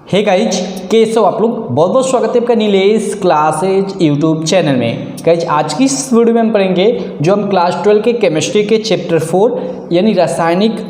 Hey guys, कैसे हो आप लोग। बहुत बहुत स्वागत है आपका नीलेश क्लासेज यूट्यूब चैनल में। गाइज आज की इस वीडियो में हम पढ़ेंगे जो हम क्लास 12 के केमिस्ट्री के चैप्टर 4 यानी रासायनिक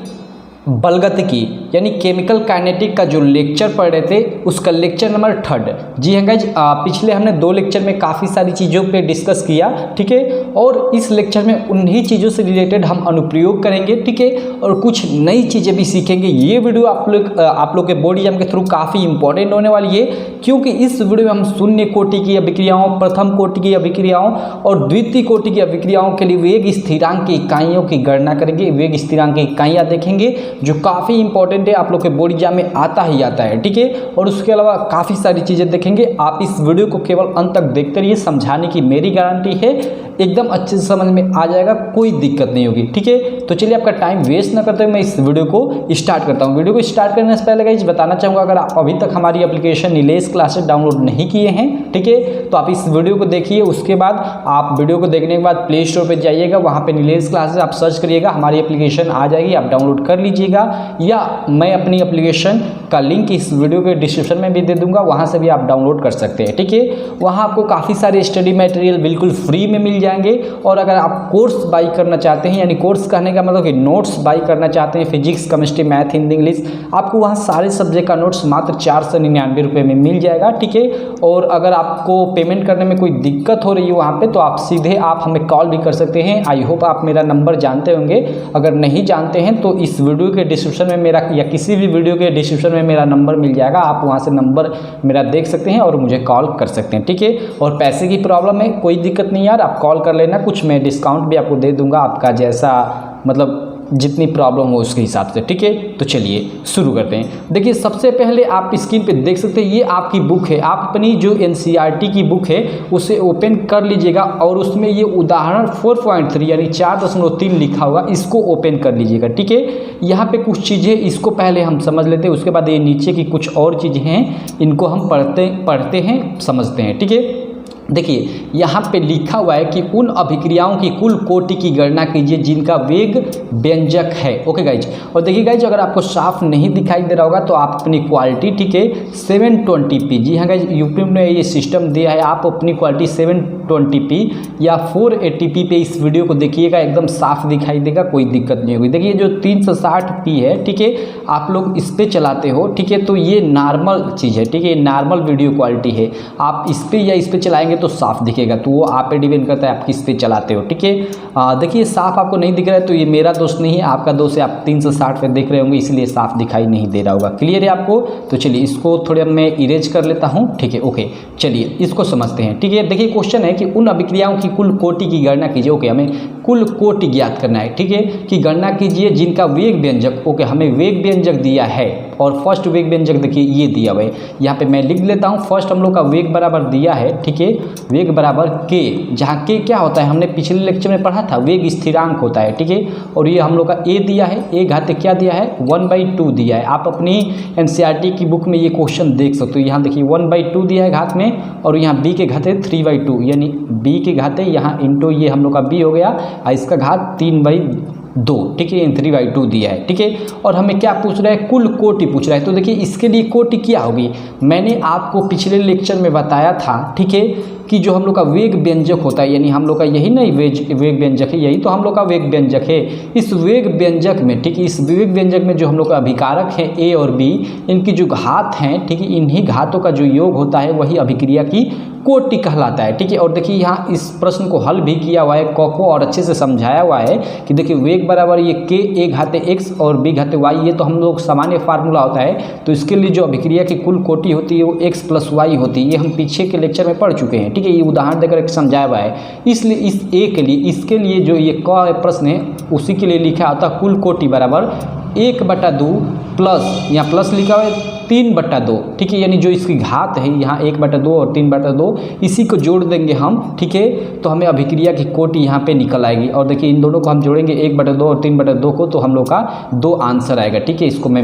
बलगतिकी यानी केमिकल काइनेटिक का जो लेक्चर पढ़ रहे थे उसका लेक्चर नंबर 3। जी हाँ गाइज, पिछले हमने 2 लेक्चर में काफ़ी सारी चीज़ों पे डिस्कस किया, ठीक है। और इस लेक्चर में उन्हीं चीज़ों से रिलेटेड हम अनुप्रयोग करेंगे, ठीक है। और कुछ नई चीज़ें भी सीखेंगे। ये वीडियो आप लोग के बोर्ड एग्जाम के थ्रू काफ़ी इंपॉर्टेंट होने वाली है, क्योंकि इस वीडियो में हम शून्य कोटि की अभिक्रियाओं, प्रथम कोटि की अभिक्रियाओं और द्वितीय कोटि की अभिक्रियाओं के लिए वेग स्थिरांक की इकाइयों की गणना करेंगे। वेग स्थिरांक की इकाइयाँ देखेंगे जो काफ़ी इंपॉर्टेंट है, आप लोग के बोर्ड एग्जाम में आता ही आता है, ठीक है। और उसके अलावा काफ़ी सारी चीज़ें देखेंगे। आप इस वीडियो को केवल अंत तक देखते रहिए, समझाने की मेरी गारंटी है, एकदम अच्छे से समझ में आ जाएगा, कोई दिक्कत नहीं होगी, ठीक है। तो चलिए आपका टाइम वेस्ट ना करते हुए मैं इस वीडियो को स्टार्ट करता हूँ। वीडियो को स्टार्ट करने से पहले गाइस बताना चाहूँगा, अगर आप अभी तक हमारी एप्लीकेशन नीलेश क्लासेस डाउनलोड नहीं किए हैं, ठीक है, तो आप इस वीडियो को देखिए। उसके बाद आप वीडियो को देखने के बाद प्ले स्टोर पर जाइएगा, वहाँ पर नीलेश क्लासेस आप सर्च करिएगा, हमारी एप्लीकेशन आ जाएगी, आप डाउनलोड कर लीजिएगा। या मैं अपनी एप्लीकेशन का लिंक इस वीडियो के डिस्क्रिप्शन में भी दे दूंगा, वहाँ से भी आप डाउनलोड कर सकते हैं, ठीक है। वहाँ आपको काफ़ी सारे स्टडी मटेरियल बिल्कुल फ्री में मिल जाएंगे। और अगर आप कोर्स बाई करना चाहते हैं, यानी कोर्स कहने का मतलब कि नोट्स बाई करना चाहते हैं, physics, chemistry, math, Hindi, English, आपको वहाँ सारे सब्जेक्ट का नोट्स मात्र 499 रुपये में मिल जाएगा, ठीक है। और अगर आपको पेमेंट करने में कोई दिक्कत हो रही है वहाँ पे, तो आप सीधे आप हमें कॉल भी कर सकते हैं। आई होप आप मेरा नंबर जानते होंगे। अगर नहीं जानते हैं तो इस वीडियो के डिस्क्रिप्शन में मेरा, या किसी भी वीडियो के डिस्क्रिप्शन में मेरा नंबर मिल जाएगा, आप वहाँ से नंबर मेरा देख सकते हैं और मुझे कॉल कर सकते हैं, ठीक है। और पैसे की प्रॉब्लम है, कोई दिक्कत नहीं यार, आप कॉल कर लेना, कुछ मैं डिस्काउंट भी आपको दे दूंगा, आपका जैसा मतलब जितनी प्रॉब्लम हो उसके हिसाब से, ठीक है। तो चलिए शुरू करते हैं। देखिए सबसे पहले आप स्क्रीन पे देख सकते हैं, ये आपकी बुक है। आप अपनी जो एनसीईआरटी की बुक है उसे ओपन कर लीजिएगा और उसमें ये उदाहरण 4.3 यानी 4.3 लिखा होगा, इसको ओपन कर लीजिएगा, ठीक है। यहाँ पे कुछ चीज़ें इसको पहले हम समझ लेते हैं, उसके बाद ये नीचे की कुछ और चीज़ें हैं, इनको हम पढ़ते हैं, समझते हैं, ठीक है। देखिए यहाँ पे लिखा हुआ है कि उन अभिक्रियाओं की कुल कोटि की गणना कीजिए जिनका वेग व्यंजक है। ओके गाइज, और देखिए गाइज अगर आपको साफ नहीं दिखाई दे रहा होगा तो आप अपनी क्वालिटी, ठीक है, 720p, जी हाँ गाइज यूट्यूब ने ये सिस्टम दिया है, आप अपनी क्वालिटी 720p या 480p पे इस वीडियो को देखिएगा, एकदम साफ दिखाई देगा, कोई दिक्कत नहीं होगी। देखिए जो 360p है, ठीक है, आप लोग इस पर चलाते हो, ठीक है, तो ये नॉर्मल चीज़ है, ठीक है, नॉर्मल वीडियो क्वालिटी है। आप इस पर या इस पर चलाएंगे तो साफ दिखेगा, तो वो आप पे डिपेंड करता है आप किस पे चलाते हो, ठीक है। देखिए साफ आपको नहीं दिख रहा है तो ये मेरा दोस्त नहीं है, आपका दोस्त है, आप 360 पे देख रहे होंगे इसलिए साफ दिखाई नहीं दे रहा होगा। क्लियर है आपको? तो चलिए इसको थोड़ा मैं इरेज कर लेता हूँ, ठीक है। ओके चलिए इसको समझते हैं, ठीक है। देखिए क्वेश्चन है कि उन अभिक्रियाओं की कुल कोटि की गणना कीजिए। ओके, हमें कुल कोटि ज्ञात करना है, ठीक है, कि गणना कीजिए जिनका वेग व्यंजक, ओके, हमें वेग व्यंजक दिया है और फर्स्ट वेग व्यंजक देखिए ये दिया हुआ है। यहाँ पे मैं लिख लेता हूँ, फर्स्ट हम लोग का वेग बराबर दिया है, ठीक है, वेग बराबर के, जहाँ के क्या होता है हमने पिछले लेक्चर में पढ़ा था, वेग स्थिरांक होता है, ठीक है। और ये हम लोग का ए दिया है, ए घाते क्या दिया है, 1/2 दिया है। आप अपनी एनसीईआरटी की बुक में ये क्वेश्चन देख सकते हो, यहाँ देखिए 1/2 दिया है घात में, और यहाँ बी के घाते 3/2 यानी बी के घाते यहाँ इंटू ये हम लोग का बी हो गया, और इसका घात 3/2, ठीक है, 3/2 दिया है, ठीक है। और हमें क्या पूछ रहा है, कुल कोटि पूछ रहा है। तो देखिए इसके लिए कोटि क्या होगी, मैंने आपको पिछले लेक्चर में बताया था, ठीक है, कि जो हम लोग का वेग व्यंजक होता है, यानी हम लोग का यही नहीं वेग व्यंजक है, यही तो हम लोग का वेग व्यंजक है। इस वेग व्यंजक में, ठीक है, इस वेग व्यंजक में जो हम लोग का अभिकारक है ए और बी, इनकी जो घात हैं, ठीक है, इन्हीं घातों का जो योग होता है वही अभिक्रिया की कोटि कहलाता है, ठीक है। और देखिए यहाँ इस प्रश्न को हल भी किया हुआ है को और अच्छे से समझाया हुआ है कि देखिए वेग बराबर ये के, ए घाते एक्स और बी घाते वाई, ये तो हम लोग सामान्य फार्मूला होता है। तो इसके लिए जो अभिक्रिया की कुल कोटि होती है वो x + y होती है, ये हम पीछे के लेक्चर में पढ़ चुके हैं, ठीक है, ये उदाहरण देकर एक समझाया हुआ है। इसलिए इस ए के लिए, इसके लिए जो ये क प्रश्न है उसी के लिए लिखा होता है कुल कोटि बराबर 1/2 प्लस, यहाँ प्लस लिखा हुआ है 3/2, ठीक है, यानी जो इसकी घात है यहाँ 1/2 और 3/2, इसी को जोड़ देंगे हम, ठीक है, तो हमें अभिक्रिया की कोटि यहाँ पे निकल आएगी। और देखिए इन दोनों को हम जोड़ेंगे 1/2 और 3/2 को, तो हम लोग का 2 आंसर आएगा, ठीक है। इसको मैं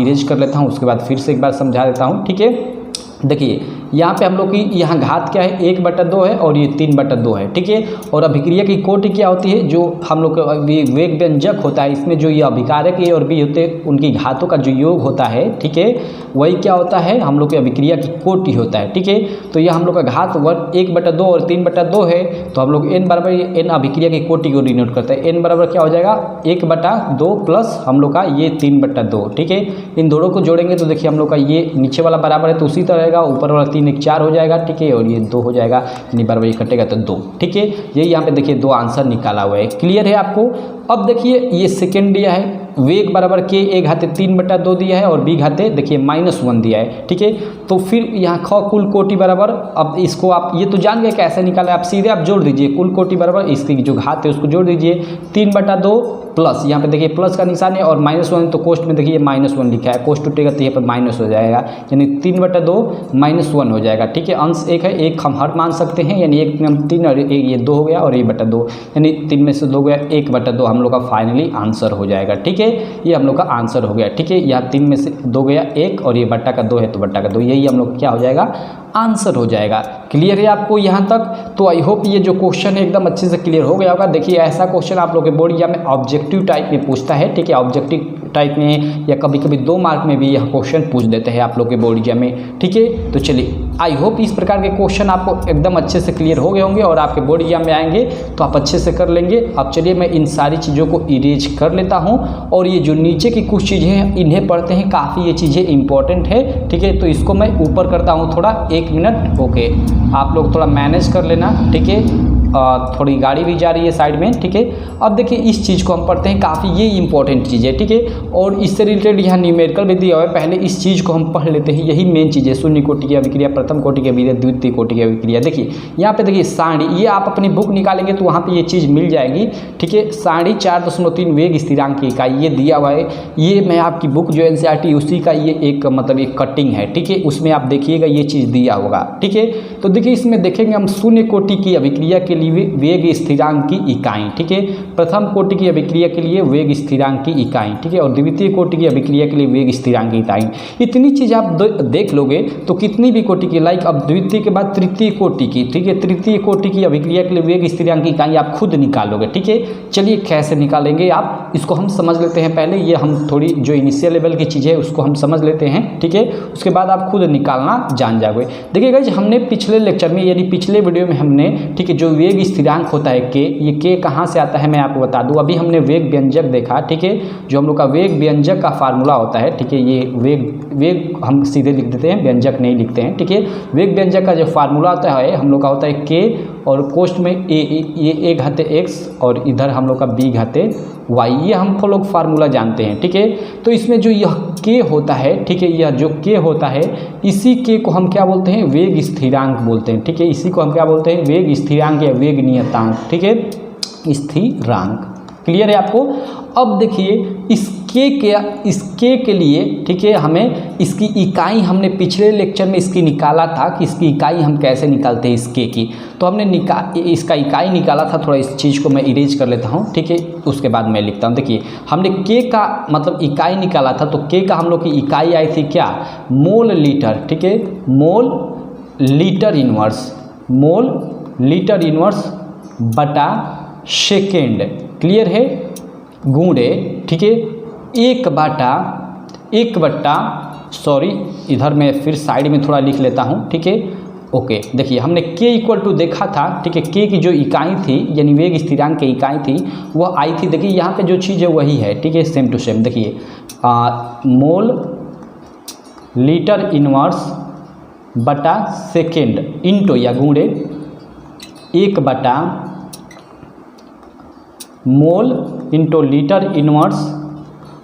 इरेज कर लेता हूँ, उसके बाद फिर से एक बार समझा देता हूँ, ठीक है। देखिए यहाँ पे हम लोग की यहाँ घात क्या है 1/2 है और ये 3/2 है, ठीक है। और अभिक्रिया की कोटि क्या होती है, जो हम लोग का वेग व्यंजक होता है, इसमें जो ये अभिकारक ए और बी होते हैं उनकी घातों का जो योग होता है, ठीक है, वही क्या होता है, हम लोग की अभिक्रिया की कोटि होता है, ठीक है। तो यह हम लोग का घात 1/2 और 3/2 है, तो हम लोग n बराबर n अभिक्रिया की कोटि को डिनोट करते हैं। n बराबर क्या हो जाएगा 1/2 प्लस हम लोग का ये 3/2, ठीक है। इन दोनों को जोड़ेंगे तो देखिए हम लोग का ये नीचे वाला बराबर है तो उसी तरह रहेगा, ऊपर वाला 3 1 4 हो जाएगा, ठीक है, और ये 2 हो जाएगा, यानी बराबर ये कटेगा तो 2, ठीक है। यही यहाँ पे देखिए 2 आंसर निकाला हुआ है। क्लियर है आपको। अब देखिए ये सेकेंड दिया है, वेग बराबर के ए घाते 3/2 दिया है और बी घाते देखिए -1 दिया है, ठीक है। तो फिर यहाँ ख कुल कोटि बराबर, अब इसको आप ये तो जान गए कैसे निकाला, आप सीधे आप जोड़ दीजिए, कुल कोटि बराबर इसकी जो घात है उसको जोड़ दीजिए, 3/2 प्लस यहाँ पे देखिए प्लस का निशान है और -1 तो कोष्ट में देखिए -1 लिखा है, कोष्ट टूटेगा तो यहाँ पर माइनस हो जाएगा, यानी 3/2 -1 हो जाएगा, ठीक है। अंश एक है, एक हम हर मान सकते हैं, यानी 1 में 3 और ये 2 हो गया और ये 2, यानी 3 में से 2 गया, 1/2 हम लोग का फाइनली आंसर हो जाएगा, ठीक है। ये हम लोग का आंसर हो गया, ठीक है। यहाँ 3 में से 2 गया 1 और ये बट्टा का 2 है तो बट्टा का 2, यही हम लोग क्या हो जाएगा आंसर हो जाएगा। क्लियर है आपको यहाँ तक। तो आई होप ये जो क्वेश्चन है एकदम अच्छे से क्लियर हो गया होगा। देखिए ऐसा क्वेश्चन आप लोग के बोर्ड एग्जाम में ऑब्जेक्टिव टाइप में पूछता है, ठीक है, ऑब्जेक्टिव टाइप में या कभी कभी 2 मार्क में भी यह क्वेश्चन पूछ देते हैं आप लोग के बोर्ड एग्जाम में, ठीक है। तो चलिए आई होप इस प्रकार के क्वेश्चन आपको एकदम अच्छे से क्लियर हो गए होंगे और आपके बोर्ड एग्जाम में आएंगे तो आप अच्छे से कर लेंगे। अब चलिए मैं इन सारी चीज़ों को इरेज कर लेता हूँ और ये जो नीचे की कुछ चीज़ें हैं इन्हें पढ़ते हैं, काफ़ी ये चीज़ें इंपॉर्टेंट है, ठीक है। तो इसको मैं ऊपर करता हूँ थोड़ा, 1 मिनट, ओके। आप लोग थोड़ा मैनेज कर लेना, ठीक है। थोड़ी गाड़ी भी जा रही है साइड में, ठीक है। अब देखिए इस चीज़ को हम पढ़ते हैं, काफ़ी ये इंपॉर्टेंट चीज़ है, ठीक है। और इससे रिलेटेड यहाँ न्यूमेरिकल भी दिया हुआ है, पहले इस चीज़ को हम पढ़ लेते हैं, यही मेन चीज़ है। शून्य कोटि की अभिक्रिया, प्रथम कोटि की अभिक्रिया, द्वितीय कोटि की अभिक्रिया। देखिए यहाँ पे देखिए सारणी, ये आप अपनी बुक निकालेंगे तो वहाँ पे ये चीज़ मिल जाएगी, ठीक है। सारणी 4.3 वेग स्थिरांक की इकाई ये दिया हुआ है, ये मैं आपकी बुक जो NCERT उसी का ये एक मतलब एक कटिंग है, ठीक है। उसमें आप देखिएगा ये चीज़ दिया होगा, ठीक है। तो देखिए इसमें देखेंगे हम शून्य कोटि की अभिक्रिया के लिए वेग स्थिरांक की इकाई, ठीक है। प्रथम कोटि की अभिक्रिया के लिए वेग स्थिरांक की इकाई, ठीक है। और द्वितीय कोटि की अभिक्रिया के लिए वेग स्थिरांक की इकाई। इतनी चीज़ आप देख लोगे तो कितनी भी कोटि की, लाइक अब द्वितीय के बाद तृतीय कोटि की, ठीक है, तृतीय कोटि की अभिक्रिया के लिए वेग स्थिरांक की इकाई आप खुद निकालोगे, ठीक है। चलिए कैसे निकालेंगे आप इसको हम समझ लेते हैं पहले, ये हम थोड़ी जो इनिशियल लेवल की चीज़ है उसको हम समझ लेते हैं, ठीक है। उसके बाद आप खुद निकालना जान जाओगे। देखिए गाइस हमने पिछले लेक्चर में यानी पिछले वीडियो में हमने, ठीक है, जो वेग स्थिरांक होता है के, ये के कहाँ से आता है मैं आपको बता दूं। अभी हमने वेग व्यंजक देखा, ठीक है, जो हम लोग का वेग व्यंजक का फार्मूला होता है, ठीक है। ये वेग हम सीधे लिख देते हैं, व्यंजक नहीं लिखते हैं, ठीक है। वेग व्यंजक का जो फार्मूला होता है हम लोग का होता है के और कोष्ठ में ए घाते एक्स और इधर हम लोग का बी घाते वाई, ये हम लोग फार्मूला जानते हैं, ठीक है। तो इसमें जो यह के होता है, ठीक है, यह जो के होता है इसी के को हम क्या बोलते हैं, वेग स्थिरांक बोलते हैं, ठीक है। इसी को हम क्या बोलते हैं, वेग स्थिरांक या वेग नियतांक, ठीक है, स्थिरांक। क्लियर है आपको। अब देखिए इसके के लिए, ठीक है, हमें इसकी इकाई हमने पिछले लेक्चर में इसकी निकाला था कि इसकी इकाई हम कैसे निकालते हैं इसके की, तो हमने इसका इकाई निकाला था। थोड़ा इस चीज़ को मैं इरेज कर लेता हूँ, ठीक है, उसके बाद मैं लिखता हूँ। देखिए हमने के का मतलब इकाई निकाला था, तो के का हम लोग की इकाई आई थी क्या, मोल लीटर, ठीक है, मोल लीटर इनवर्स, मोल लीटर इनवर्स बटा सेकेंड, क्लियर है, गुणे, ठीक है, एक बट्टा सॉरी इधर मैं फिर साइड में थोड़ा लिख लेता हूँ, ठीक है, ओके। देखिए हमने के इक्वल टू देखा था, ठीक है, के की जो इकाई थी यानी वेग स्थिरांक की इकाई थी वह आई थी, देखिए यहाँ पे जो चीज़ है वही है, ठीक है, सेम टू सेम। देखिए मोल लीटर इनवर्स बटा सेकेंड इंटू या गुणे 1 बटा मोल इंटू लीटर इनवर्स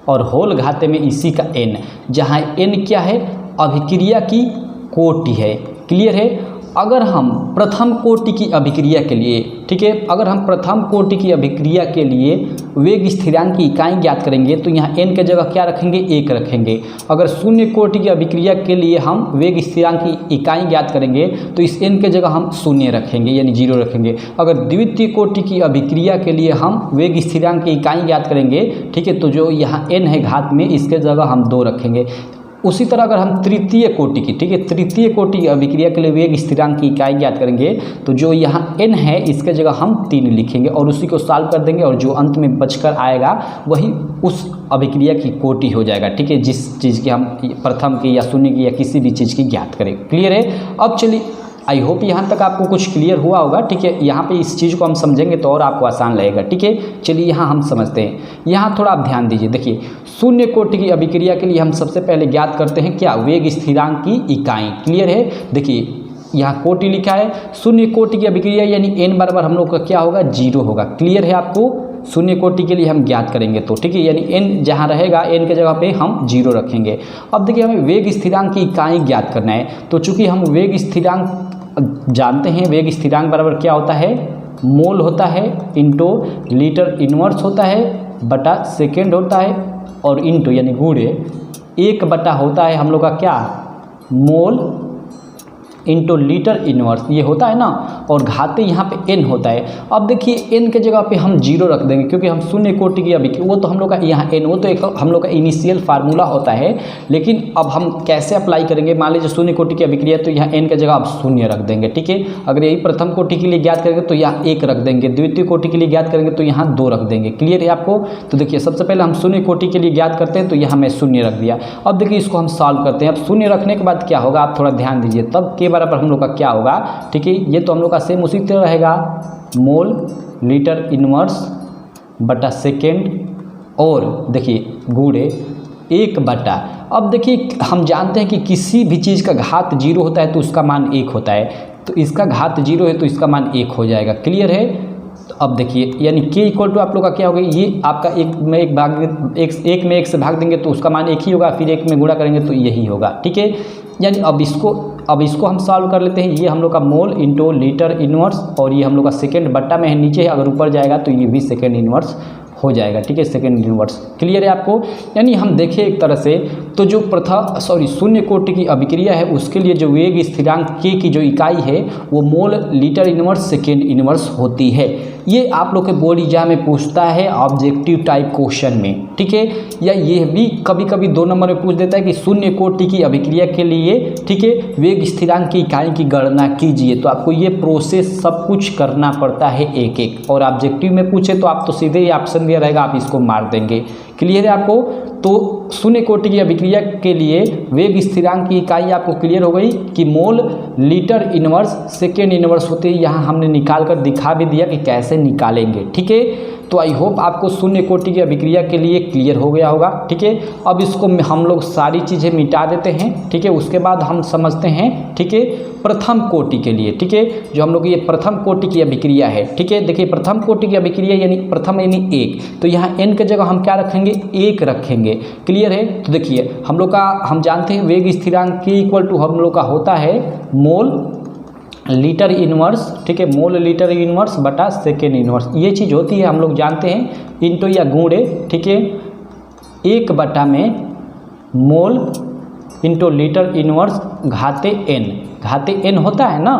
और होल घाते में इसी का n, जहाँ n क्या है, अभिक्रिया की कोटि है। क्लियर है। अगर हम प्रथम कोटि की अभिक्रिया के लिए, ठीक है, अगर हम प्रथम कोटि की अभिक्रिया के लिए वेग स्थिरांक की इकाई ज्ञात करेंगे तो यहाँ n के जगह क्या रखेंगे, 1 रखेंगे। अगर शून्य कोटि की अभिक्रिया के लिए हम वेग स्थिरांक की इकाई ज्ञात करेंगे तो इस n के जगह हम 0 रखेंगे यानी 0 रखेंगे। अगर द्वितीय कोटि की अभिक्रिया के लिए हम वेग स्थिरांक की इकाई ज्ञात करेंगे, ठीक है, तो जो यहाँ n है घात में इसके जगह हम 2 रखेंगे। उसी तरह अगर हम तृतीय कोटि की, ठीक है, तृतीय कोटि की अभिक्रिया के लिए वेग स्थिरांक की इकाई ज्ञात करेंगे तो जो यहाँ n है इसके जगह हम 3 लिखेंगे और उसी को सॉल्व कर देंगे और जो अंत में बचकर आएगा वही उस अभिक्रिया की कोटि हो जाएगा, ठीक है, जिस चीज़ की हम प्रथम की या शून्य की या किसी भी चीज़ की ज्ञात करें। क्लियर है? अब चलिए, आई होप यहाँ तक आपको कुछ क्लियर हुआ होगा, ठीक है। यहाँ पे इस चीज़ को हम समझेंगे तो और आपको आसान लगेगा, ठीक है। चलिए यहाँ हम समझते हैं। यहाँ थोड़ा आप ध्यान दीजिए। देखिए, शून्य कोटि की अभिक्रिया के लिए हम सबसे पहले ज्ञात करते हैं क्या, वेग स्थिरांक की इकाई। क्लियर है? देखिए यहाँ कोटि लिखा है, शून्य कोटि की अभिक्रिया यानी n बराबर हम लोग का क्या होगा, 0 होगा। क्लियर है आपको? शून्य कोटि के लिए हम ज्ञात करेंगे तो, ठीक है, यानी n जहाँ रहेगा n के जगह पे हम 0 रखेंगे। अब देखिए हमें वेग स्थिरांक की इकाई ज्ञात करना है, तो चूंकि हम वेग स्थिरांक जानते हैं, वेग स्थिरांक बराबर क्या होता है, मोल होता है इंटू लीटर इनवर्स होता है बटा सेकेंड होता है और इंटू यानी गुणे 1 बटा होता है हम लोग का क्या, मोल इंटू लीटर इनवर्स, ये होता है ना, और घाते यहाँ पे n होता है। अब देखिए n के जगह पे हम 0 रख देंगे क्योंकि हम शून्य कोटि की अभिक्रिया, वो तो हम लोग का यहाँ n, वो तो एक हम लोग का इनिशियल फार्मूला होता है। लेकिन अब हम कैसे अप्लाई करेंगे, मान लीजिए शून्य कोटि की अभिक्रिया तो यहाँ n के जगह आप 0 रख देंगे, ठीक है। अगर यही प्रथम कोटि के लिए ज्ञात करेंगे तो यहाँ 1 रख देंगे, द्वितीय कोटि के लिए ज्ञात करेंगे तो यहाँ 2 रख देंगे। क्लियर है आपको? तो देखिए सबसे पहले हम शून्य कोटि के लिए ज्ञात करते हैं तो यहाँ मैं 0 रख दिया। अब देखिए इसको हम सॉल्व करते हैं। अब 0 रखने के बाद क्या होगा, आप थोड़ा ध्यान दीजिए, तब के बराबर हम लोग का क्या होगा, ठीक है। ये तो हम लोग का सेम उसी तरह रहेगा, मोल लीटर इनवर्स बटा सेकेंड और देखिए गुणे 1 बटा। अब देखिए हम जानते हैं कि किसी भी चीज़ का घात 0 होता है तो उसका मान 1 होता है, तो इसका घात 0 है तो इसका मान 1 हो जाएगा। क्लियर है? तो अब देखिए यानी k इक्वल टू आप लोग का क्या होगा, ये आपका 1 में 1 से भाग देंगे तो उसका मान 1 ही होगा, फिर 1 में गुणा करेंगे तो यही होगा, ठीक है। यानी अब इसको हम सॉल्व कर लेते हैं। ये हम लोग का मोल इंटू लीटर इनवर्स और ये हम लोग का सेकेंड बट्टा में है नीचे है, अगर ऊपर जाएगा तो ये भी सेकेंड इनवर्स हो जाएगा, ठीक है, सेकेंड इनवर्स। क्लियर है आपको? यानी हम देखें एक तरह से तो जो शून्य कोटि की अभिक्रिया है उसके लिए जो वेग स्थिरांक k की जो इकाई है वो मोल लीटर इनवर्स सेकेंड इनवर्स होती है। ये आप लोग के बोर्ड एग्जाम में पूछता है ऑब्जेक्टिव टाइप क्वेश्चन में, ठीक है। या ये भी कभी कभी 2 नंबर में पूछ देता है कि शून्य कोटि की अभिक्रिया के लिए, ठीक है, वेग स्थिरांक की इकाई की गणना कीजिए। तो आपको ये प्रोसेस सब कुछ करना पड़ता है एक एक, और ऑब्जेक्टिव में पूछे तो आप तो सीधे ही ऑप्शन दिया रहेगा, आप इसको मार देंगे। क्लियर है आपको? तो शून्य कोटि की अभिक्रिया के लिए वेग स्थिरांक की इकाई आपको क्लियर हो गई कि मोल लीटर इनवर्स सेकेंड इनवर्स होते हैं। यहाँ हमने निकाल कर दिखा भी दिया कि कैसे निकालेंगे, ठीक है। तो आई होप आपको शून्य कोटि की अभिक्रिया के लिए क्लियर हो गया होगा, ठीक है। अब इसको हम लोग सारी चीज़ें मिटा देते हैं, ठीक है। उसके बाद हम समझते हैं, ठीक है, प्रथम कोटि के लिए, ठीक है, जो हम लोग ये प्रथम कोटि की अभिक्रिया है, ठीक है। देखिए प्रथम कोटि की अभिक्रिया यानी प्रथम यानी 1, तो यहाँ n के जगह हम क्या रखेंगे, 1 रखेंगे। क्लियर है? तो देखिए हम लोग का, हम जानते हैं वेग स्थिरांक k इक्वल टू हम लोग का होता है मोल लीटर इनवर्स, ठीक है, मोल लीटर इनवर्स बटा सेकेंड इनवर्स, ये चीज़ होती है हम लोग जानते हैं, इंटू या गुणे, ठीक है, 1 बटा में मोल इंटू लीटर इनवर्स घाते n होता है ना।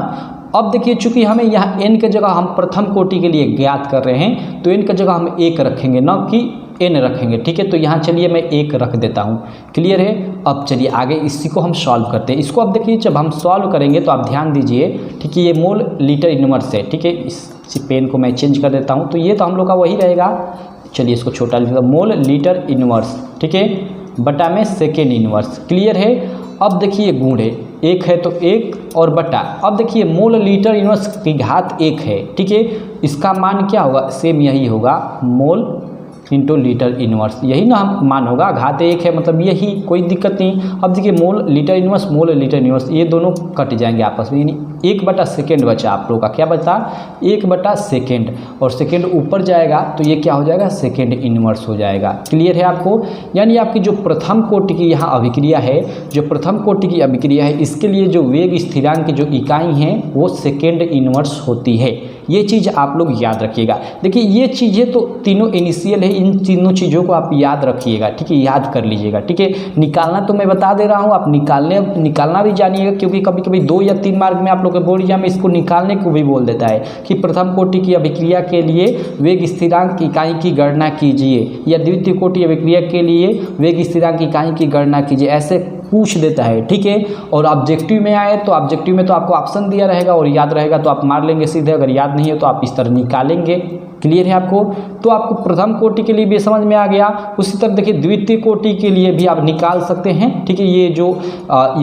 अब देखिए चूंकि हमें यहाँ n के जगह हम प्रथम कोटि के लिए ज्ञात कर रहे हैं तो n के जगह हम 1 रखेंगे, ना कि n रखेंगे, ठीक है। तो यहाँ चलिए मैं 1 रख देता हूँ। क्लियर है? अब चलिए आगे इसी को हम सॉल्व करते हैं। इसको अब देखिए जब हम सॉल्व करेंगे तो आप ध्यान दीजिए, ठीक है, ये मोल लीटर इनवर्स है, ठीक है। इस पेन को मैं चेंज कर देता हूँ, तो ये तो हम लोग का वही रहेगा। चलिए इसको छोटा लिखा, मोल लीटर इनवर्स, ठीक है, बटा में सेकेंड इनवर्स। क्लियर है? अब देखिए गुणे 1 है तो 1 और बटा, अब देखिए मोल लीटर इनवर्स की घात 1 है, ठीक है, इसका मान क्या होगा, सेम यही होगा, मोल इंटू लीटर इनवर्स, यही ना मान होगा, घात 1 है मतलब यही, कोई दिक्कत नहीं। अब देखिए मोल लीटर इनवर्स ये दोनों कट जाएंगे आपस में, यानी 1 बटा सेकेंड बचा आप लोगों का, क्या बचा, 1 बटा सेकेंड, और सेकेंड ऊपर जाएगा तो ये क्या हो जाएगा, सेकेंड इनवर्स हो जाएगा। क्लियर है आपको? यानी आपकी जो प्रथम कोटि की यहाँ अभिक्रिया है, जो प्रथम कोटि की अभिक्रिया है, इसके लिए जो वेग स्थिरांक की जो इकाई है वो सेकेंड इनवर्स होती है। ये चीज़ आप लोग याद रखिएगा। देखिए ये चीज़ें तो तीनों इनिशियल है, इन तीनों चीज़ों को आप याद रखिएगा, ठीक है, याद कर लीजिएगा, ठीक है। निकालना तो मैं बता दे रहा हूँ, आप निकालना भी जानिएगा, क्योंकि कभी कभी 2 या 3 मार्क में आप लोग के बोर्ड एग्जाम में इसको निकालने को भी बोल देता है कि प्रथम कोटि की अभिक्रिया के लिए वेग स्थिरांक इकाई की गणना कीजिए, या द्वितीय कोटि अभिक्रिया के लिए वेग स्थिरांक इकाई की गणना कीजिए। ऐसे पूछ देता है, ठीक है। और ऑब्जेक्टिव में आए तो ऑब्जेक्टिव में तो आपको ऑप्शन दिया रहेगा और याद रहेगा तो आप मार लेंगे सीधे, अगर याद नहीं है तो आप इस तरह निकालेंगे। क्लियर है आपको? तो आपको प्रथम कोटि के लिए भी समझ में आ गया। उसी तरह देखिए द्वितीय कोटि के लिए भी आप निकाल सकते हैं, ठीक है। ये जो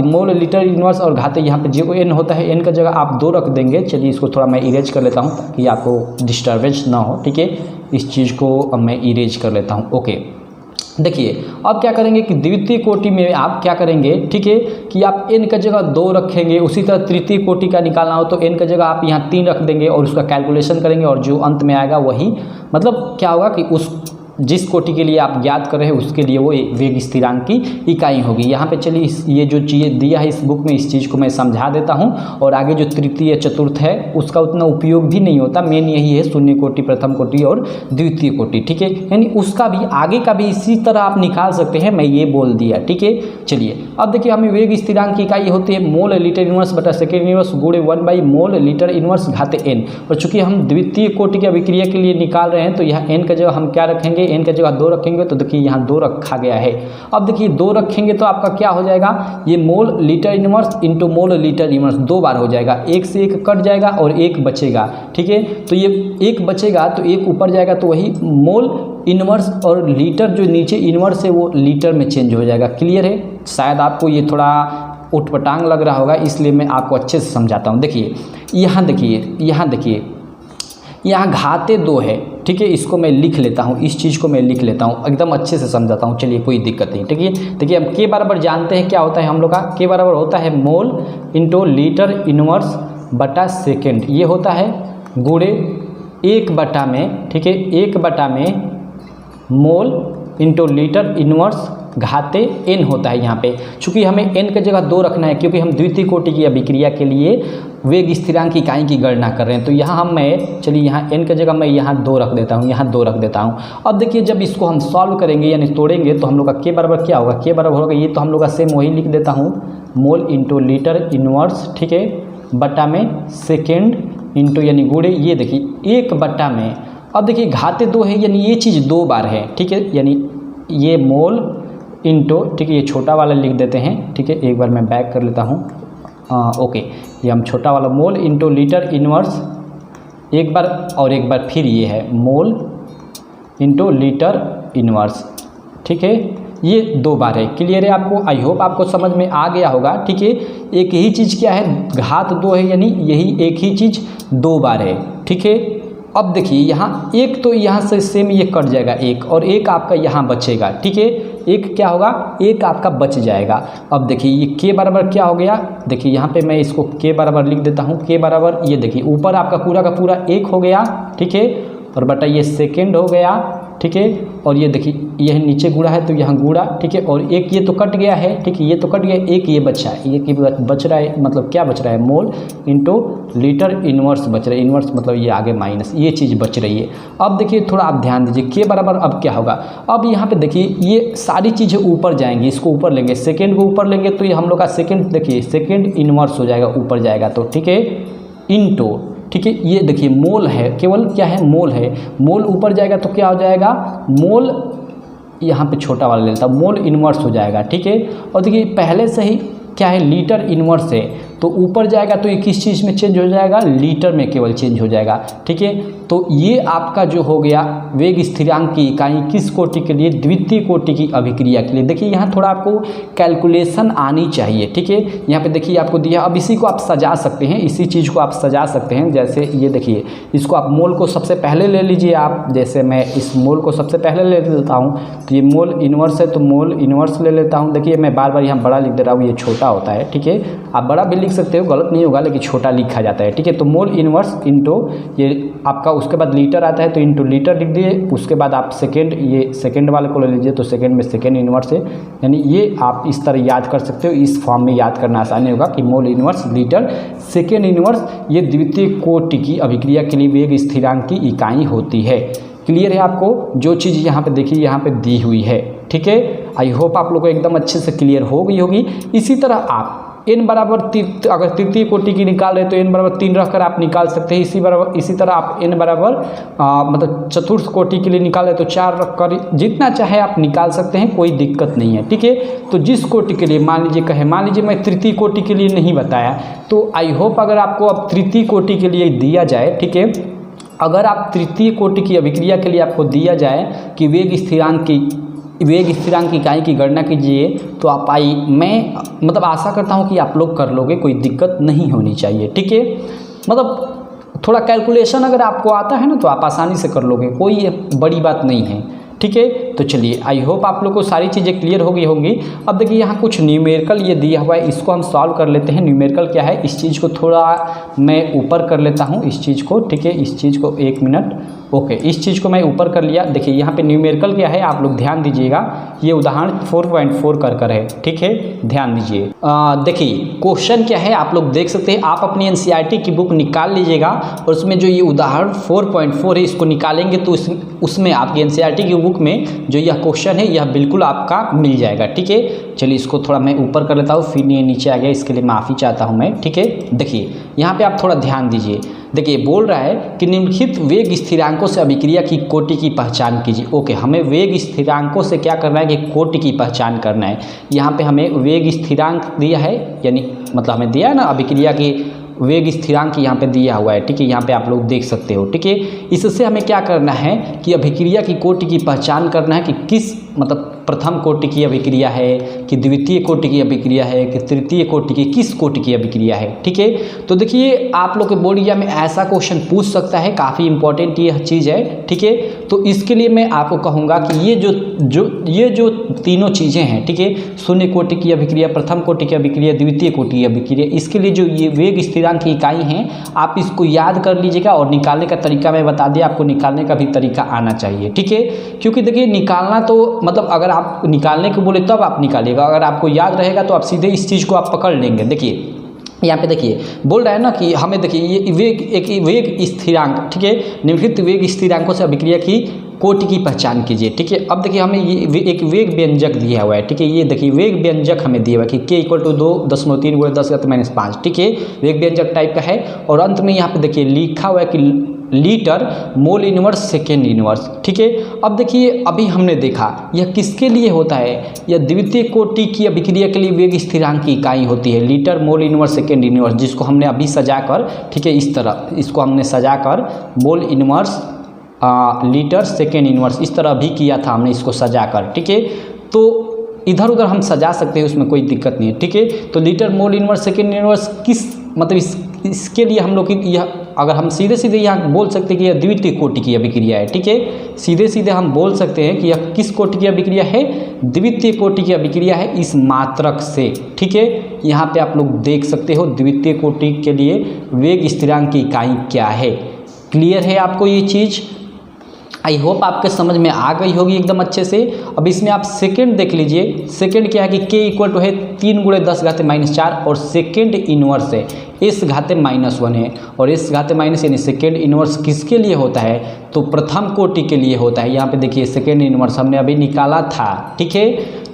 मोल, लीटर, इनवर्स और घाते, यहाँ पे जो एन होता है, एन का जगह आप 2 रख देंगे। चलिए इसको थोड़ा मैं इरेज कर लेता हूँ ताकि आपको डिस्टर्बेंस ना हो, ठीक है। इस चीज़ को अब मैं इरेज कर लेता हूँ। ओके, देखिए अब क्या करेंगे कि द्वितीय कोटि में आप क्या करेंगे, ठीक है, कि आप n का जगह 2 रखेंगे। उसी तरह तृतीय कोटि का निकालना हो तो n का जगह आप यहाँ 3 रख देंगे और उसका कैलकुलेशन करेंगे और जो अंत में आएगा वही, मतलब क्या होगा कि उस जिस कोटि के लिए आप याद कर रहे हैं उसके लिए वो वेग स्थिरांक की इकाई होगी। यहाँ पे चलिए ये जो चीज़ें दिया है इस बुक में, इस चीज़ को मैं समझा देता हूँ। और आगे जो तृतीय चतुर्थ है उसका उतना उपयोग भी नहीं होता, मेन यही है शून्य कोटि, प्रथम कोटि और द्वितीय कोटि, ठीक है। यानी उसका भी आगे का भी इसी तरह आप निकाल सकते हैं, मैं ये बोल दिया, ठीक है। चलिए अब देखिए हमें वेग स्थिरांक की इकाई होती है मोल लीटर इनवर्स बटा सेकेंड इनवर्स गुणे 1 मोल लीटर इनवर्स घाते n। और चूंकि हम द्वितीय कोटि की अभिक्रिया के लिए निकाल रहे हैं तो यहाँ n का जगह हम क्या रखेंगे, n का जगह 2 रखेंगे। तो देखिए यहाँ 2 रखा गया है। अब देखिए 2 रखेंगे तो आपका क्या हो जाएगा, ये मोल लीटर इनवर्स इंटू मोल लीटर इनवर्स 2 बार हो जाएगा, 1 से 1 कट जाएगा और 1 बचेगा, ठीक है। तो ये 1 बचेगा तो 1 ऊपर जाएगा तो वही मोल इनवर्स और लीटर जो नीचे इनवर्स है वो लीटर में चेंज हो जाएगा। क्लियर है? शायद आपको ये थोड़ा उटपटांग लग रहा होगा, इसलिए मैं आपको अच्छे से समझाता हूँ। देखिए यहाँ देखिए यहाँ घाते 2 है, ठीक है। इसको मैं लिख लेता हूँ, इस चीज़ को मैं लिख लेता हूँ, एकदम अच्छे से समझाता हूँ। चलिए कोई दिक्कत नहीं, ठीक है। देखिए हम के बराबर जानते हैं क्या होता है हम लोग का, के बराबर होता है मोल इंटू लीटर इनवर्स बटा सेकेंड, ये होता है गुणे 1 बटा में, ठीक है, 1 बटा में मोल इंटू लीटर इनवर्स घाते n होता है। यहाँ पे चूंकि हमें n की जगह 2 रखना है क्योंकि हम द्वितीय कोटि की अभिक्रिया के लिए वेग स्थिरांक की इकाई की गणना कर रहे हैं। तो यहाँ चलिए यहाँ n की जगह मैं यहाँ 2 रख देता हूँ, यहाँ 2 रख देता हूँ। अब देखिए जब इसको हम सॉल्व करेंगे यानी तोड़ेंगे तो हम लोग का के बराबर क्या होगा, के बराबर होगा, ये तो हम लोग का सेम वही लिख देता हूँ, मोल इंटू लीटर इनवर्स, ठीक है, बटा में सेकेंड इंटू यानी गुणे, ये देखिए 1 बटा में। अब देखिए घाते 2 है यानी ये चीज़ 2 बार है, ठीक है, यानी ये मोल इंटू, ठीक है, ये छोटा वाला लिख देते हैं, ठीक है। एक बार मैं बैक कर लेता हूँ, ओके, ये हम छोटा वाला मोल इंटू लीटर इनवर्स, एक बार और एक बार फिर ये है मोल इंटू लीटर इनवर्स, ठीक है, ये 2 बार है। क्लियर है आपको? आई होप आपको समझ में आ गया होगा, ठीक है। एक ही चीज़ क्या है, घात 2 है यानी यही एक ही चीज़ 2 बार है, ठीक है। अब देखिए यहाँ 1 तो यहाँ से सेम ये कट जाएगा 1 और 1 आपका यहाँ बचेगा, ठीक है। 1 क्या होगा, 1 आपका बच जाएगा। अब देखिए ये के बराबर क्या हो गया, देखिए यहाँ पे मैं इसको के बराबर लिख देता हूँ, के बराबर ये देखिए ऊपर आपका पूरा का पूरा 1 हो गया, ठीक है, और बटा ये सेकेंड हो गया, ठीक है। और ये देखिए यह नीचे गुणा है तो यहाँ गुणा, ठीक है, और 1 ये तो कट गया है, ठीक है, ये तो कट गया, 1 ये बचा है, ये बच रहा है, मतलब क्या बच रहा है, मोल इंटू लीटर इनवर्स बच रहा है, इनवर्स मतलब ये आगे माइनस, ये चीज़ बच रही है। अब देखिए थोड़ा आप ध्यान दीजिए, के बराबर अब क्या होगा, अब यहाँ पे देखिए ये सारी चीज़ें ऊपर जाएंगी, इसको ऊपर लेंगे, सेकेंड को ऊपर लेंगे तो ये हम लोग का सेकेंड, देखिए सेकेंड इनवर्स हो जाएगा, ऊपर जाएगा तो, ठीक है, इंटू, ठीक है, ये देखिए मोल है, केवल क्या है, मोल है, मोल ऊपर जाएगा तो क्या हो जाएगा, मोल यहाँ पे छोटा वाला लेता, मोल इनवर्स हो जाएगा, ठीक है। और देखिए पहले से ही क्या है, लीटर इनवर्स है तो ऊपर जाएगा तो ये किस चीज़ में चेंज हो जाएगा, लीटर में केवल चेंज हो जाएगा, ठीक है। तो ये आपका जो हो गया वेग स्थिरांक की इकाई किस कोटि के लिए, द्वितीय कोटि की अभिक्रिया के लिए। देखिए यहाँ थोड़ा आपको कैलकुलेशन आनी चाहिए, ठीक है। यहाँ पे देखिए आपको दिया, अब इसी को आप सजा सकते हैं, इसी चीज़ को आप सजा सकते हैं। जैसे ये देखिए इसको आप मोल को सबसे पहले ले लीजिए आप, जैसे मैं इस मोल को सबसे पहले ले लेता हूँ तो ये मोल इनवर्स है तो मोल इनवर्स ले लेता हूँ। देखिए मैं बार बार यहाँ बड़ा लिख दे रहा हूँ, ये छोटा होता है, ठीक है, आप बड़ा भी लिख सकते हो, गलत नहीं होगा, लेकिन छोटा लिखा जाता है, ठीक है। तो मोल इनवर्स इंटू ये आपका, उसके बाद लीटर आता है तो इंटू लीटर लिख दिए, उसके बाद आप सेकेंड, ये सेकेंड वाले को ले लीजिए तो सेकेंड में सेकेंड इनवर्स है, यानी ये आप इस तरह याद कर सकते हो, इस फॉर्म में याद करना आसानी होगा कि mole inverse litre second inverse, ये द्वितीय कोटि की अभिक्रिया के लिए वेग स्थिरांक की इकाई होती है। क्लियर है आपको? जो चीज़ यहाँ पे देखिए यहाँ पे दी हुई है, ठीक है। आई होप आप लोग को एकदम अच्छे से क्लियर हो गई होगी। इसी तरह आप n बराबर अगर तृतीय कोटि की निकाल रहे तो n बराबर 3 रखकर आप निकाल सकते हैं। इसी तरह आप n बराबर मतलब चतुर्थ कोटि के लिए निकाले तो 4 रखकर जितना चाहे आप निकाल सकते हैं, कोई दिक्कत नहीं है, ठीक है। तो जिस कोटि के लिए मान लीजिए मैं तृतीय कोटि के लिए नहीं बताया, तो आई होप अगर आपको अब तृतीय कोटि के लिए दिया जाए, ठीक है, अगर आप तृतीय कोटि की अभिक्रिया के लिए आपको दिया जाए कि वेग स्थिरांक की इकाई की गणना कीजिए, तो मैं मतलब आशा करता हूं कि आप लोग कर लोगे, कोई दिक्कत नहीं होनी चाहिए, ठीक है। मतलब थोड़ा कैलकुलेशन अगर आपको आता है ना तो आप आसानी से कर लोगे, कोई बड़ी बात नहीं है, ठीक है। तो चलिए, आई होप आप लोग को सारी चीज़ें क्लियर हो गई होंगी। अब देखिए यहाँ कुछ न्यूमेरिकल ये दिया हुआ है, इसको हम सॉल्व कर लेते हैं। न्यूमेरिकल क्या है, इस चीज़ को थोड़ा मैं ऊपर कर लेता हूँ, इस चीज़ को, ठीक है, इस चीज़ को 1 मिनट, ओके, इस चीज़ को मैं ऊपर कर लिया। देखिए यहाँ पे न्यूमेरिकल क्या है, आप लोग ध्यान दीजिएगा, ये उदाहरण 4.4 कर है, ठीक है, ध्यान दीजिए। देखिए क्वेश्चन क्या है आप लोग देख सकते हैं, आप अपनी एनसीईआरटी की बुक निकाल लीजिएगा और उसमें जो ये उदाहरण 4.4 है इसको निकालेंगे तो उसमें आपकी एनसीईआरटी की बुक में जो यह क्वेश्चन है यह बिल्कुल आपका मिल जाएगा, ठीक है। चलिए इसको थोड़ा मैं ऊपर कर लेता हूँ, फिर ये नीचे आ गया, इसके लिए माफ़ी चाहता हूँ मैं, ठीक है। देखिए यहाँ पे आप थोड़ा ध्यान दीजिए, देखिए बोल रहा है कि निम्नलिखित वेग स्थिरांकों से अभिक्रिया की कोटि की पहचान कीजिए। ओके, हमें वेग स्थिरांकों से क्या करना है कि कोटि की पहचान करना है। यहाँ पे हमें वेग स्थिरांक दिया है, यानी मतलब हमें दिया है ना अभिक्रिया की वेग स्थिरांक यहाँ पे दिया हुआ है, ठीक है, यहाँ पे आप लोग देख सकते हो, ठीक है। इससे हमें क्या करना है कि अभिक्रिया की कोटि की पहचान करना है कि किस मतलब प्रथम कोटि की अभिक्रिया है कि द्वितीय कोटि की अभिक्रिया है कि तृतीय कोटि की, किस कोटि की अभिक्रिया है, ठीक है। तो देखिए आप लोग के बोर्ड एग्जाम में ऐसा क्वेश्चन पूछ सकता है, काफ़ी इंपॉर्टेंट ये चीज़ है, ठीक है। तो इसके लिए मैं आपको कहूँगा कि ये जो तीनों चीज़ें हैं, ठीक है, शून्य कोटि की अभिक्रिया, प्रथम कोटि की अभिक्रिया, द्वितीय कोटि की अभिक्रिया, इसके लिए जो ये वेग स्थिरांक की इकाई हैं आप इसको याद कर लीजिएगा और निकालने का तरीका मैं बता दिया, आपको निकालने का भी तरीका आना चाहिए, ठीक है। क्योंकि देखिए निकालना तो मतलब अगर आप निकालने को बोले तब आप निकालिएगा, अगर आपको याद रहेगा तो आप सीधे इस चीज़ को आप पकड़ लेंगे। देखिए यहाँ पे देखिए बोल रहा है ना कि हमें देखिए ये वेग स्थिरांक, ठीक है, निम्नलिखित वेग स्थिरांकों से अभिक्रिया की कोटि की पहचान कीजिए, ठीक है। अब देखिए हमें ये एक वेग व्यंजक दिया हुआ है, ठीक है, ये देखिए वेग व्यंजक हमें दिया हुआ है कि k = 2.3 × 10⁻⁵, ठीक है, वेग व्यंजक टाइप का है। और अंत में यहाँ पे देखिए लिखा हुआ है कि litre mole inverse second inverse, ठीक है। अब देखिए अभी हमने देखा यह किसके लिए होता है, यह द्वितीय कोटि की अभिक्रिया के लिए वेग स्थिरांक की इकाई होती है, litre mole inverse second inverse, जिसको हमने अभी सजाकर, ठीक है, इस तरह इसको हमने सजाकर mole inverse litre second inverse इस तरह भी किया था हमने इसको सजाकर, ठीक है। तो इधर उधर हम सजा सकते हैं, उसमें कोई दिक्कत नहीं है, ठीक है। तो litre mole inverse second inverse किस मतलब इसके लिए हम लोग की यह अगर हम सीधे सीधे यहाँ बोल सकते हैं कि यह द्वितीय कोटि की अभिक्रिया है, ठीक है, सीधे सीधे हम बोल सकते हैं कि यह किस कोटि की अभिक्रिया है, द्वितीय कोटि की अभिक्रिया है इस मात्रक से, ठीक है। यहाँ पे आप लोग देख सकते हो द्वितीय कोटि के लिए वेग स्थिरांक की इकाई क्या है। क्लियर है आपको ये चीज़? आई होप आपके समझ में आ गई होगी एकदम अच्छे से। अब इसमें आप सेकंड देख लीजिए, सेकंड क्या है कि k = है 3 × 10⁻⁴ और सेकंड इनवर्स है s⁻⁻1 है, और s⁻⁻ यानी सेकंड इनवर्स किसके लिए होता है, तो प्रथम कोटि के लिए होता है। यहाँ पे देखिए सेकंड इनवर्स हमने अभी निकाला था, ठीक है।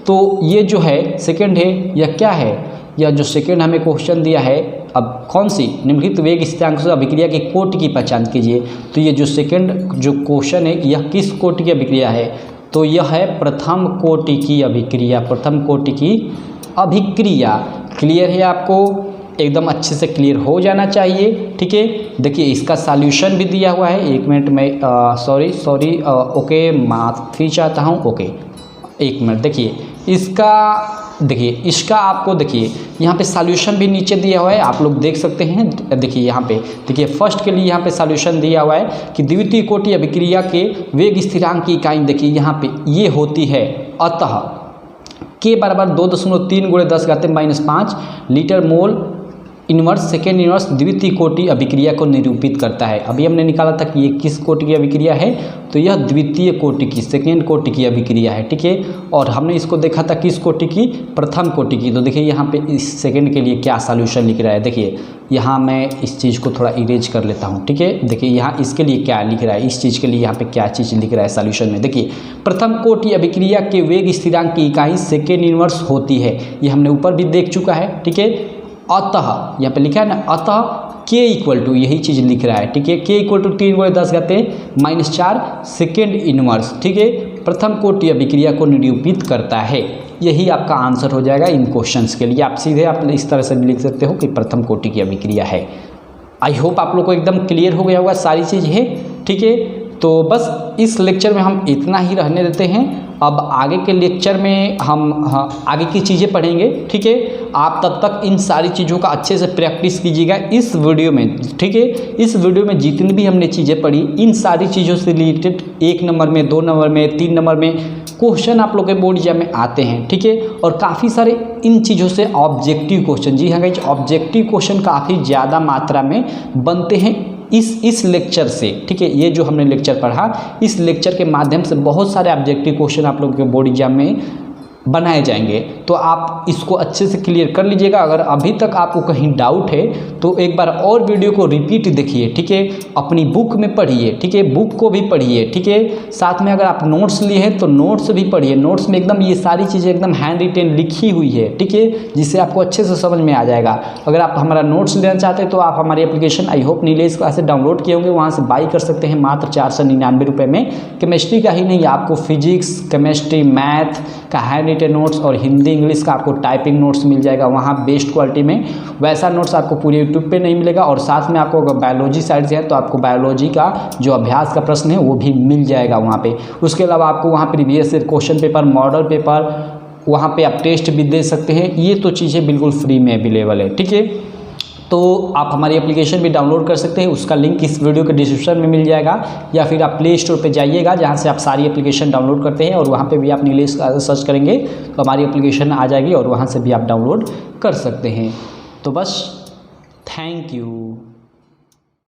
तो ये जो है सेकंड है, यह क्या है, यह जो सेकंड हमें क्वेश्चन दिया है, अब कौन सी निम्नलिखित वेग स्थिरांक से अभिक्रिया की कोटि की पहचान कीजिए। तो ये जो सेकंड जो क्वेश्चन है यह किस कोटि की अभिक्रिया है, तो यह है प्रथम कोटि की अभिक्रिया, प्रथम कोटि की अभिक्रिया। क्लियर है आपको? एकदम अच्छे से क्लियर हो जाना चाहिए, ठीक है। देखिए इसका सॉल्यूशन भी दिया हुआ है, 1 मिनट में सॉरी ओके, माफ़ी चाहता हूँ, ओके 1 मिनट। देखिए इसका आपको देखिए यहाँ पे सॉल्यूशन भी नीचे दिया हुआ है, आप लोग देख सकते हैं। देखिए यहाँ पे देखिए फर्स्ट के लिए यहाँ पे सॉल्यूशन दिया हुआ है कि द्वितीय कोटि अभिक्रिया के वेग स्थिरांक की इकाई देखिए यहाँ पे ये होती है, अतः k = 2.3 × 10⁻⁵ litre mole inverse second inverse द्वितीय कोटि अभिक्रिया को निरूपित करता है। अभी हमने निकाला था कि ये किस कोटि की अभिक्रिया है, तो यह द्वितीय कोटि की सेकेंड कोटि की अभिक्रिया है, ठीक है। और हमने इसको देखा था किस कोटि की, प्रथम कोटि की। तो देखिए यहाँ पे इस सेकेंड के लिए क्या सॉल्यूशन लिख रहा है, देखिए यहाँ मैं इस चीज़ को थोड़ा इरेज कर लेता हूँ, ठीक है। देखिए यहाँ इसके लिए क्या लिख रहा है, इस चीज़ के लिए यहाँ पे क्या चीज़ लिख रहा है सॉल्यूशन में। देखिए प्रथम कोटि अभिक्रिया के वेग स्थिरांक की इकाई सेकेंड इनवर्स होती है, ये हमने ऊपर भी देख चुका है, ठीक है। अतः यहाँ पे लिखा है ना, अतः के इक्वल टू, यही चीज़ लिख रहा है, ठीक है। के इक्वल टू 3 × 10⁻⁴ सेकेंड इनवर्स, ठीक है, प्रथम कोटि अभिक्रिया को निरूपित करता है। यही आपका आंसर हो जाएगा इन क्वेश्चंस के लिए। आप सीधे आप इस तरह से भी लिख सकते हो कि प्रथम कोटि की अभिक्रिया है। आई होप आप लोग को एकदम क्लियर हो गया होगा सारी चीज़ है, ठीक है। तो बस इस लेक्चर में हम इतना ही रहने देते हैं। अब आगे के लेक्चर में हम आगे की चीज़ें पढ़ेंगे, ठीक है। आप तब तक इन सारी चीज़ों का अच्छे से प्रैक्टिस कीजिएगा इस वीडियो में, ठीक है। इस वीडियो में जितनी भी हमने चीज़ें पढ़ी, इन सारी चीज़ों से रिलेटेड 1 नंबर में, 2 नंबर में, 3 नंबर में क्वेश्चन आप लोग के बोर्ड एग्जाम में आते हैं, ठीक है। और काफ़ी सारे इन चीज़ों से ऑब्जेक्टिव क्वेश्चन, जी हाँ गाइस, ऑब्जेक्टिव क्वेश्चन काफ़ी ज़्यादा मात्रा में बनते हैं इस लेक्चर से, ठीक है। ये जो हमने लेक्चर पढ़ा, इस लेक्चर के माध्यम से बहुत सारे ऑब्जेक्टिव क्वेश्चन आप लोगों के बोर्ड एग्जाम में बनाए जाएंगे। तो आप इसको अच्छे से क्लियर कर लीजिएगा। अगर अभी तक आपको कहीं डाउट है तो एक बार और वीडियो को रिपीट देखिए, ठीक है। अपनी बुक में पढ़िए, ठीक है, बुक को भी पढ़िए, ठीक है। साथ में अगर आप नोट्स लिए हैं तो नोट्स भी पढ़िए। नोट्स में एकदम ये सारी चीज़ें एकदम हैंड रिटेन लिखी हुई है, ठीक है, जिससे आपको अच्छे से समझ में आ जाएगा। अगर आप हमारा नोट्स लेना चाहते हैं तो आप हमारी application I hope Nilesh classes download किए होंगे, वहाँ से बाई कर सकते हैं मात्र 499 रुपये में। केमिस्ट्री का ही नहीं, आपको फिजिक्स, केमिस्ट्री, मैथ का हैंड रिटेन नोट्स और हिंदी इंग्लिश का आपको टाइपिंग नोट्स मिल जाएगा वहाँ बेस्ट क्वालिटी में। वैसा नोट्स आपको पूरे यूट्यूब पे नहीं मिलेगा। और साथ में आपको अगर बायोलॉजी साइड से है तो आपको बायोलॉजी का जो अभ्यास का प्रश्न है वो भी मिल जाएगा वहाँ पे। उसके अलावा आपको वहाँ previous question paper, model paper, वहाँ पे आप टेस्ट भी दे सकते हैं। ये तो चीज़ें बिल्कुल फ्री में अवेलेबल है, ठीक है। तो आप हमारी एप्लीकेशन भी डाउनलोड कर सकते हैं, उसका लिंक इस वीडियो के डिस्क्रिप्शन में मिल जाएगा, या फिर आप प्ले स्टोर पे जाइएगा जहाँ से आप सारी एप्लीकेशन डाउनलोड करते हैं, और वहाँ पे भी आप नीलेश सर्च करेंगे तो हमारी एप्लीकेशन आ जाएगी और वहाँ से भी आप डाउनलोड कर सकते हैं। तो बस थैंक यू।